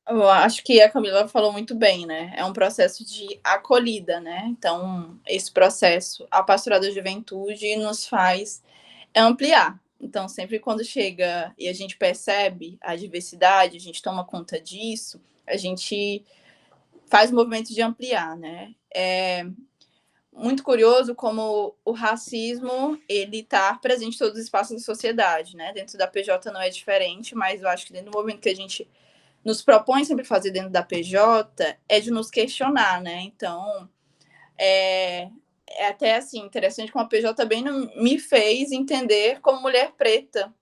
Eu acho que a Camila falou muito bem, né? É um processo de acolhida, né? Então, esse processo, a Pastoral da Juventude nos faz ampliar, Então, sempre quando chega e a gente percebe a diversidade, a gente toma conta disso, a gente faz o movimento de ampliar, né? É muito curioso como o racismo, ele está presente em todos os espaços da sociedade, né? Dentro da PJ não é diferente, mas eu acho que dentro do movimento que a gente nos propõe sempre fazer dentro da PJ é de nos questionar, né? Então, é até assim, interessante como a PJ também me fez entender como mulher preta.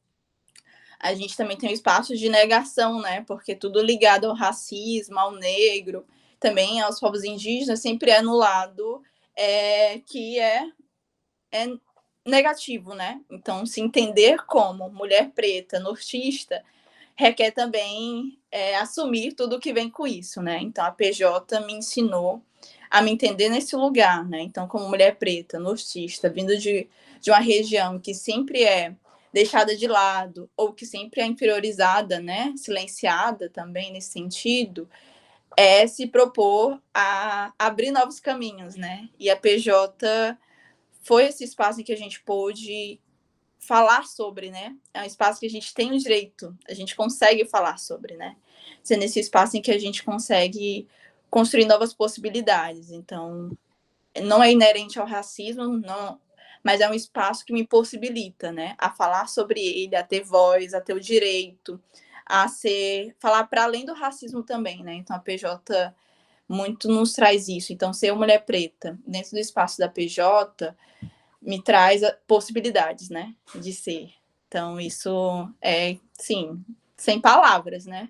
A gente também tem um espaço de negação, né? Porque tudo ligado ao racismo, ao negro, também aos povos indígenas, sempre é no lado que é negativo, né? Então, se entender como mulher preta, nortista, requer também assumir tudo o que vem com isso, né? Então, a PJ me ensinou a me entender nesse lugar, né? Então, como mulher preta, nortista, vindo de uma região que sempre é deixada de lado, ou que sempre é inferiorizada, né? Silenciada também nesse sentido, é se propor a abrir novos caminhos, né? E a PJ foi esse espaço em que a gente pôde falar sobre, né? É um espaço que a gente tem o direito, a gente consegue falar sobre, né? Ser nesse espaço em que a gente consegue construir novas possibilidades. Então, não é inerente ao racismo, não, mas é um espaço que me possibilita, né? A falar sobre ele, a ter voz, a ter o direito, falar para além do racismo também, né? Então, a PJ muito nos traz isso. Então, ser uma mulher preta dentro do espaço da PJ me traz possibilidades, né, de ser. Então, isso é, sim, sem palavras, né?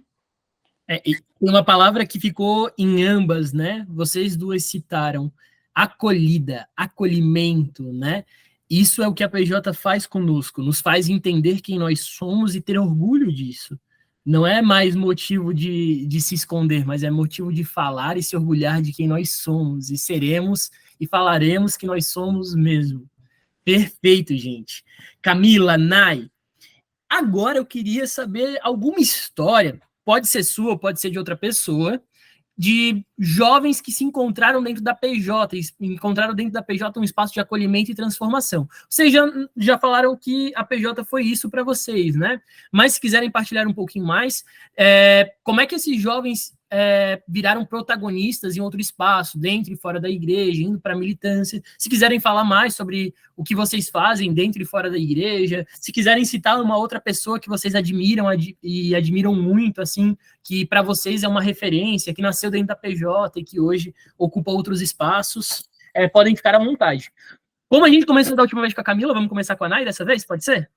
E uma palavra que ficou em ambas, né? Vocês duas citaram acolhida, acolhimento, né? Isso é o que a PJ faz conosco, nos faz entender quem nós somos e ter orgulho disso. Não é mais motivo de se esconder, mas é motivo de falar e se orgulhar de quem nós somos, e seremos e falaremos que nós somos mesmo. Perfeito, gente. Camila, Nai, agora eu queria saber alguma história, pode ser sua, pode ser de outra pessoa, de jovens que se encontraram dentro da PJ, encontraram dentro da PJ um espaço de acolhimento e transformação. Vocês já falaram que a PJ foi isso para vocês, né? Mas se quiserem partilhar um pouquinho mais, como é que esses jovens viraram protagonistas em outro espaço, dentro e fora da igreja, indo para a militância? Se quiserem falar mais sobre o que vocês fazem dentro e fora da igreja, se quiserem citar uma outra pessoa que vocês admiram e admiram muito, assim, que para vocês é uma referência, que nasceu dentro da PJ e que hoje ocupa outros espaços, podem ficar à vontade. Como a gente começou da última vez com a Camila, vamos começar com a Nai dessa vez? Pode ser?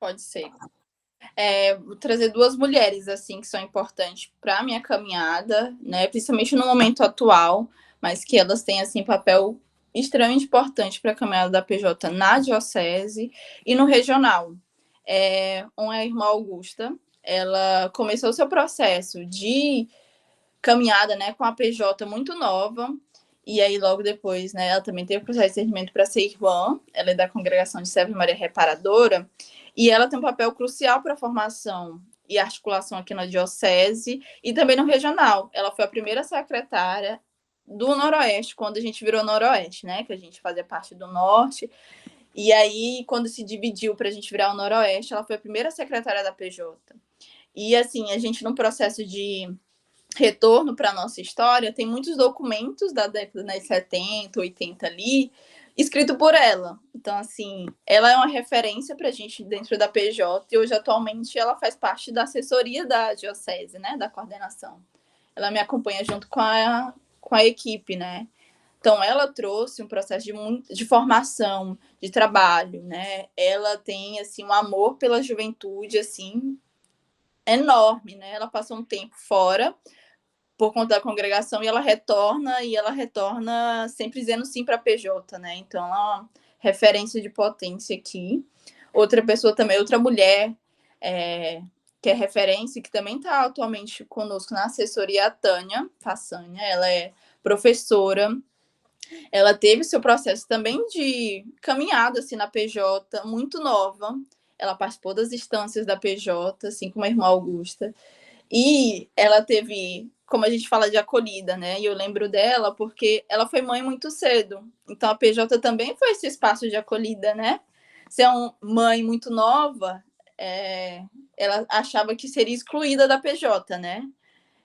Pode ser. Vou trazer duas mulheres, assim, que são importantes para a minha caminhada, né? Principalmente no momento atual, mas que elas têm, assim, papel extremamente importante para a caminhada da PJ na diocese e no regional. Uma é a irmã Augusta, ela começou o seu processo de caminhada, né, com a PJ muito nova, e aí logo depois, né, ela também teve o processo de discernimento para ser irmã, ela é da congregação de Serva Maria Reparadora, e ela tem um papel crucial para a formação e articulação aqui na diocese e também no regional. Ela foi a primeira secretária do Noroeste, quando a gente virou Noroeste, né, que a gente fazia parte do Norte. E aí, quando se dividiu para a gente virar o Noroeste, ela foi a primeira secretária da PJ. E, assim, a gente, no processo de retorno para a nossa história, tem muitos documentos da década de 70, 80 ali, escrito por ela. Então, assim, ela é uma referência para a gente dentro da PJ e hoje, atualmente, ela faz parte da assessoria da diocese, né, da coordenação. Ela me acompanha junto com a equipe, né? Então, ela trouxe um processo de formação, de trabalho, né? Ela tem, assim, um amor pela juventude, assim, enorme, né? Ela passou um tempo fora por conta da congregação e ela retorna sempre dizendo sim para a PJ, né? Então, ela é uma referência de potência aqui. Outra pessoa também, outra mulher que é referência, que também está atualmente conosco na assessoria, a Tânia Façanha. Ela é professora. Ela teve seu processo também de caminhada assim, na PJ, muito nova. Ela participou das instâncias da PJ, assim como a irmã Augusta. E ela teve, como a gente fala, de acolhida, né? E eu lembro dela porque ela foi mãe muito cedo. Então, a PJ também foi esse espaço de acolhida, né? ser uma mãe muito nova, ela achava que seria excluída da PJ, né?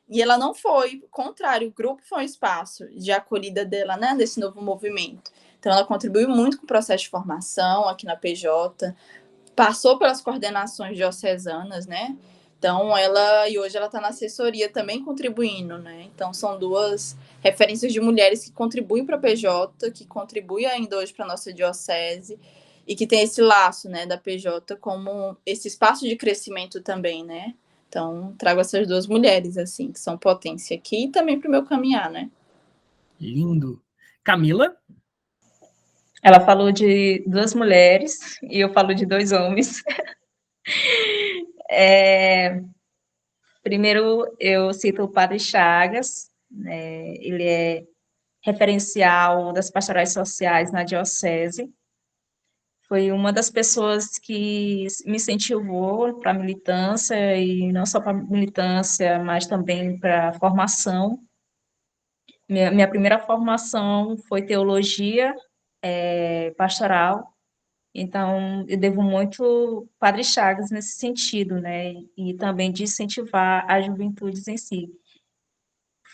E ela não foi, ao contrário, o grupo foi um espaço de acolhida dela, né, desse novo movimento. Então, ela contribuiu muito com o processo de formação aqui na PJ, passou pelas coordenações diocesanas, né? Então, e hoje ela está na assessoria também contribuindo, né? Então, são duas referências de mulheres que contribuem para a PJ, que contribuem ainda hoje para a nossa diocese, e que tem esse laço, né, da PJ como esse espaço de crescimento também, né? Então, trago essas duas mulheres, assim, que são potência aqui e também para o meu caminhar, né? Lindo. Camila? Ela falou de 2 mulheres e eu falo de 2 homens. Primeiro, eu cito o Padre Chagas, né? Ele é referencial das pastorais sociais na diocese. Foi uma das pessoas que me incentivou para a militância, e não só para a militância, mas também para a formação. Minha primeira formação foi teologia pastoral, então eu devo muito Padre Chagas nesse sentido, né, e também de incentivar as juventudes em si.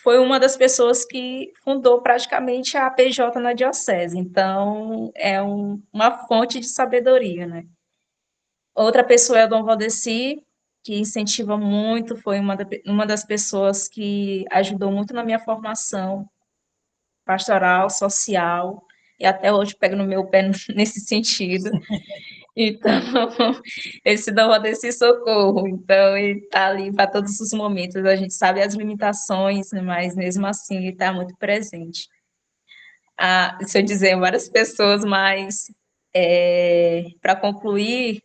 Foi uma das pessoas que fundou praticamente a PJ na diocese, então é uma fonte de sabedoria, né. Outra pessoa é o Dom Valdeci, que incentiva muito, foi uma das pessoas que ajudou muito na minha formação pastoral, social, e até hoje pego no meu pé nesse sentido. Então, esse Dom Valdeci socorro, então ele está ali para todos os momentos, a gente sabe as limitações, mas mesmo assim ele está muito presente. Se eu dizer várias pessoas, mas para concluir,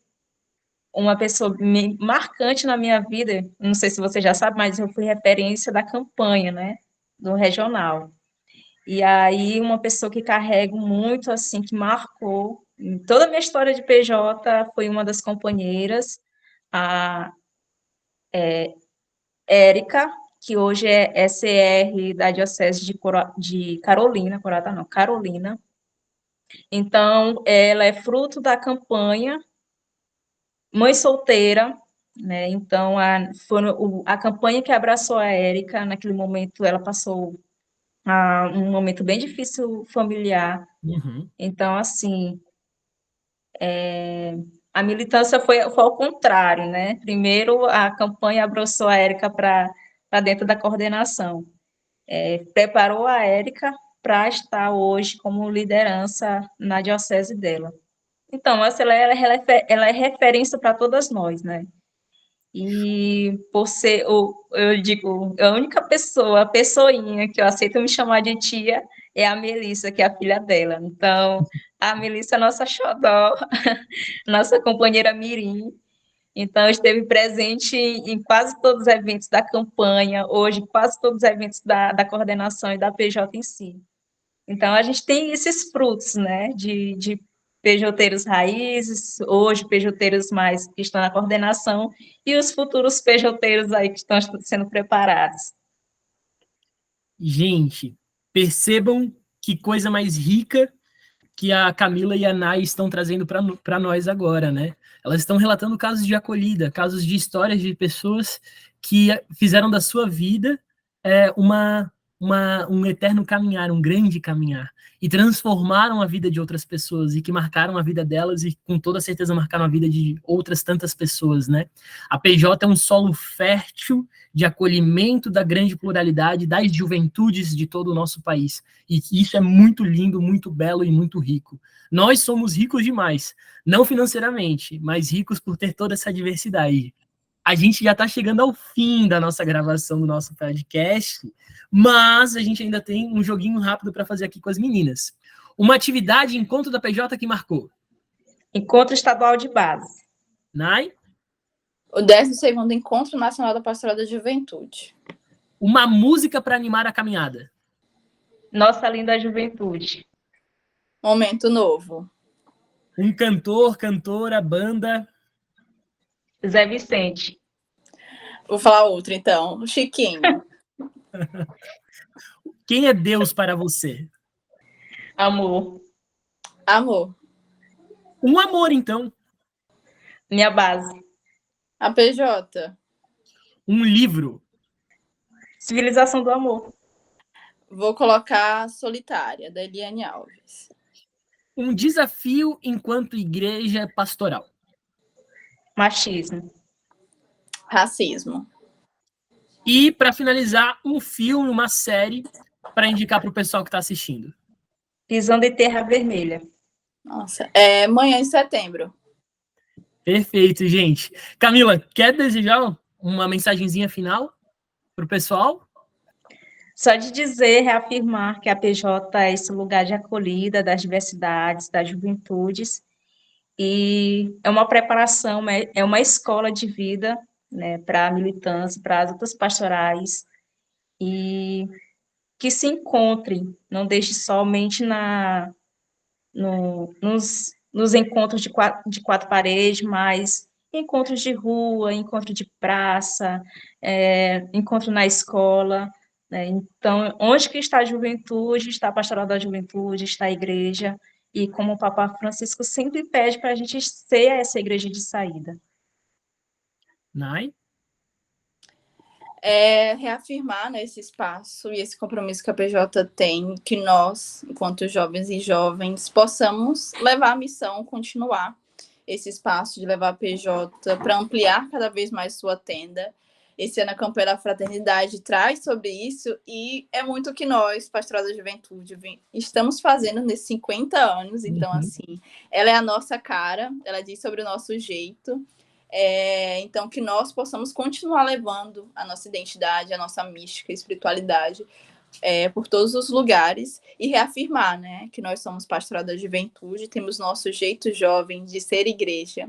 uma pessoa marcante na minha vida, não sei se você já sabe, mas eu fui referência da campanha, né, do regional. E aí, uma pessoa que carrego muito, assim, que marcou em toda a minha história de PJ, foi uma das companheiras, a Érica, que hoje é SR da Diocese de Carolina, Coroata não, Carolina. Então, ela é fruto da campanha Mãe Solteira, né? Então, a campanha que abraçou a Érica, naquele momento, ela passou um momento bem difícil familiar. Uhum. Então, assim, a militância foi ao contrário, né? Primeiro, a campanha abraçou a Érica para dentro da coordenação. Preparou a Érica para estar hoje como liderança na diocese dela. Então, ela é referência para todas nós, né? E por ser, eu digo, a única pessoa, a pessoinha que eu aceito me chamar de tia é a Melissa, que é a filha dela. Então, a Melissa é nossa xodó, nossa companheira mirim. Então, esteve presente em quase todos os eventos da campanha, hoje, quase todos os eventos da coordenação e da PJ em si. Então, a gente tem esses frutos, né, de PJteiros raízes, hoje PJteiros mais que estão na coordenação, e os futuros PJteiros aí que estão sendo preparados. Gente, percebam que coisa mais rica que a Camila e a Nay estão trazendo para nós agora, né? Elas estão relatando casos de acolhida, casos de histórias de pessoas que fizeram da sua vida um eterno caminhar, um grande caminhar, e transformaram a vida de outras pessoas, e que marcaram a vida delas, e com toda certeza marcaram a vida de outras tantas pessoas, né? A PJ é um solo fértil de acolhimento da grande pluralidade das juventudes de todo o nosso país, e isso é muito lindo, muito belo e muito rico. Nós somos ricos demais, não financeiramente, mas ricos por ter toda essa diversidade. A gente já está chegando ao fim da nossa gravação do nosso podcast, mas a gente ainda tem um joguinho rápido para fazer aqui com as meninas. Uma atividade, encontro da PJ que marcou. Encontro Estadual de Base. Nay? O 12º Encontro Nacional da Pastoral da Juventude. Uma música para animar a caminhada. Nossa Linda Juventude. Momento Novo. Um cantor, cantora, banda. Zé Vicente. Vou falar outro, então. Chiquinho. Quem é Deus para você? Amor. Amor. Um amor, então. Minha base. A PJ. Um livro. Civilização do Amor. Vou colocar Solitária, da Eliane Alves. Um desafio enquanto igreja pastoral. Machismo. Racismo. E, para finalizar, um filme, uma série, para indicar para o pessoal que está assistindo. Pisando em Terra Vermelha. Nossa, Manhã de Setembro. Perfeito, gente. Camila, quer desejar uma mensagenzinha final para o pessoal? Só de dizer, reafirmar que a PJ é esse lugar de acolhida das diversidades, das juventudes, e é uma preparação, é uma escola de vida, né, para a militância, para as outras pastorais, e que se encontrem, não deixe somente nos encontros de quatro paredes, mas encontros de rua, encontro de praça, encontro na escola, né? Então, onde que está a juventude, está a pastoral da juventude, está a igreja, e como o Papa Francisco sempre pede para a gente ser essa igreja de saída. Nai? Reafirmar, né, esse espaço e esse compromisso que a PJ tem, que nós, enquanto jovens e jovens, possamos levar a missão, continuar esse espaço de levar a PJ para ampliar cada vez mais sua tenda. Esse ano a campanha da Fraternidade traz sobre isso, e é muito o que nós, Pastoral da Juventude, estamos fazendo nesses 50 anos. Então, assim, ela é a nossa cara, ela diz sobre o nosso jeito. Então, que nós possamos continuar levando a nossa identidade, a nossa mística, espiritualidade por todos os lugares, e reafirmar, né, que nós somos Pastoral da Juventude, temos nosso jeito jovem de ser igreja,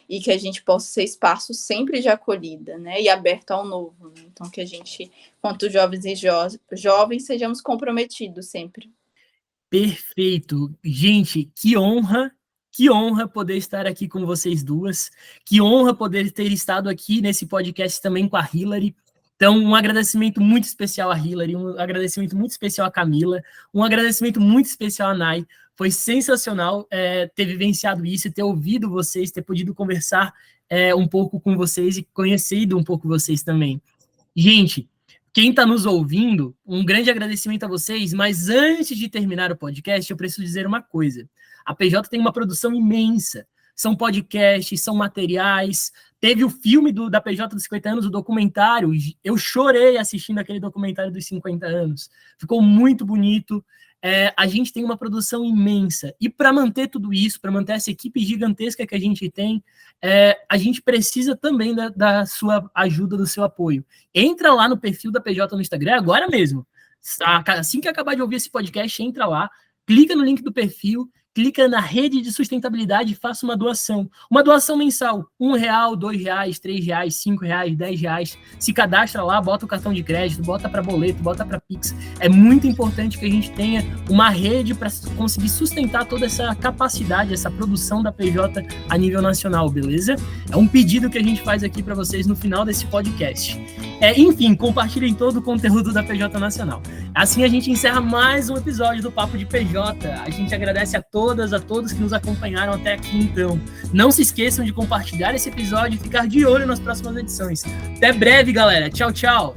e que a gente possa ser espaço sempre de acolhida, né, e aberto ao novo. Né? Então, que a gente, quanto jovens e jovens, sejamos comprometidos sempre. Perfeito. Gente, que honra poder estar aqui com vocês duas, que honra poder ter estado aqui nesse podcast também com a Hilary. Então, um agradecimento muito especial a Hilary, um agradecimento muito especial a Camila, um agradecimento muito especial a Nai. Foi sensacional ter vivenciado isso, ter ouvido vocês, ter podido conversar um pouco com vocês e conhecido um pouco vocês também. Gente, quem está nos ouvindo, um grande agradecimento a vocês, mas antes de terminar o podcast, eu preciso dizer uma coisa. A PJ tem uma produção imensa. São podcasts, são materiais. Teve o filme da PJ dos 50 anos, o documentário. Eu chorei assistindo aquele documentário dos 50 anos. Ficou muito bonito. A gente tem uma produção imensa. E para manter tudo isso, para manter essa equipe gigantesca que a gente tem, a gente precisa também da sua ajuda, do seu apoio. Entra lá no perfil da PJ no Instagram agora mesmo. Assim que acabar de ouvir esse podcast, entra lá, clica no link do perfil, clica na rede de sustentabilidade e faça uma doação. Uma doação mensal, R$1, R$2, R$3, R$5, R$10. Se cadastra lá, bota o cartão de crédito, bota para boleto, bota para Pix. É muito importante que a gente tenha uma rede para conseguir sustentar toda essa capacidade, essa produção da PJ a nível nacional, beleza? É um pedido que a gente faz aqui para vocês no final desse podcast. Enfim, compartilhem todo o conteúdo da PJ Nacional. Assim a gente encerra mais um episódio do Papo de PJ. A gente agradece a todos que nos acompanharam até aqui, então. Não se esqueçam de compartilhar esse episódio e ficar de olho nas próximas edições. Até breve, galera. Tchau, tchau.